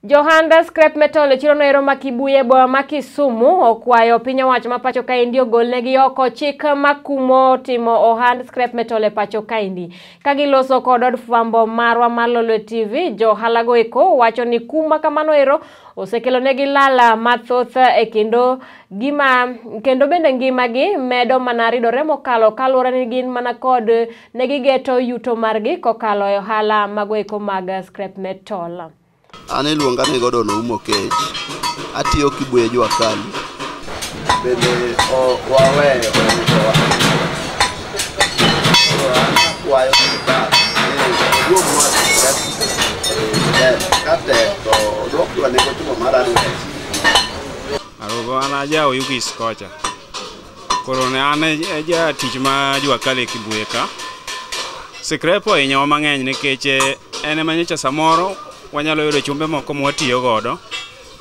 Johanda scrap metal e chiro noero makibuye boma ma Kisumu okwayo piny owacho ma pacho kaendi ogolnegi oko chik makumo timo ohand scrap metal e pacho kaendi. Ka giloso kod od fwambo marwa mar Lolwe TV, johala go eko wacho ni kuma kamano ero osekelonegi lala mathoth e kendo bende ngimagi medo mana ridore mokalo kaluwore ni gin mana kod negigeto yuto margi kokalo e ohala mago eko mag scrap metal. Ane luonga ni godo no umo kech. Atiyo kibuye jwa kali. Bende wawe wayo kita. Yo kate to dokwa ne gotumo marani. Arogo ana ja oyugi skocha. Koro ne ane ja tich ma jwa kali kibuye ka. Sikrepo inyo mang'eny nikech ene manyocha samoro wanyalo yudo chumbe moko mwatiyo godo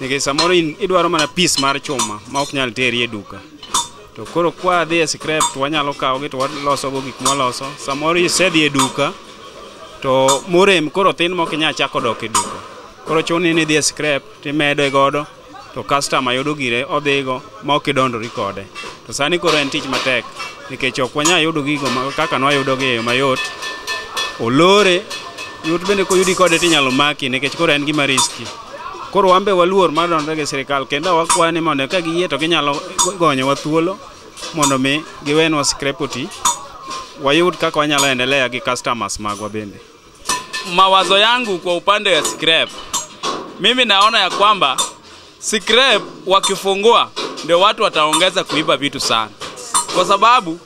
nikech samoro idwaro mana piece mar chuma ma ok nyal teri e duka. To koro kwa dhi e scrap to wanyalo kawogi to waloso go gik mwaloso. Samoro isedhi e duka to morem koro thin mok inyal chako dok e duka. Koro chuni ni dhi e scrap timedo godo to customer yudo gire odhigo ma ok idondori kode. To sani koro en tich matek nikech ok wanyal yudo gigo kaka nwayudogi mayot. Olore yot bende ko yudi kode tinyalo maki nikech koro en gima riski. Koro wambe waluor mar donjo gi sirkal kendo wakwani mondo ka giyie to ginyalo gonyowa thuolo mondo mi giwenwa scrapoti wayud kaka wanyalo endelea gi customers magwa bende. Mawazo yangu kwa upande wa scrap, mimi naona ya kwamba scrap wakifungua ndio watu wataongeza kuiba vitu sana, kwa sababu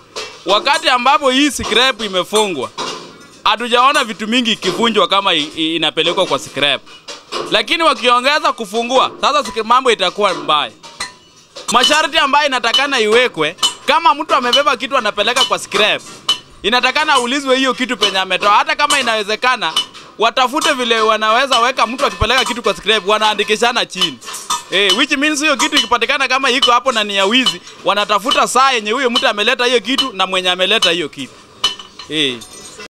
wakati ambapo hii scrap imefungwa hatujaona vitu mingi ikivunjwa kama inapelekwa kwa scrap. Lakini wakiongeza kufungua, sasa mambo itakuwa mbaya. Masharti ambayo inatakana iwekwe, kama mtu amebeba kitu anapeleka kwa scrap, inatakana ulizwe hiyo kitu penye ametoa. Hata kama inawezekana, watafute vile wanaweza weka mtu akipeleka kitu kwa scrap, wanaandikishana chini. Which means hiyo kitu ikipatikana kama iko hapo na ni ya wizi, wanatafuta saa yenye huyo mtu ameleta hiyo kitu na mwenye ameleta hiyo kitu.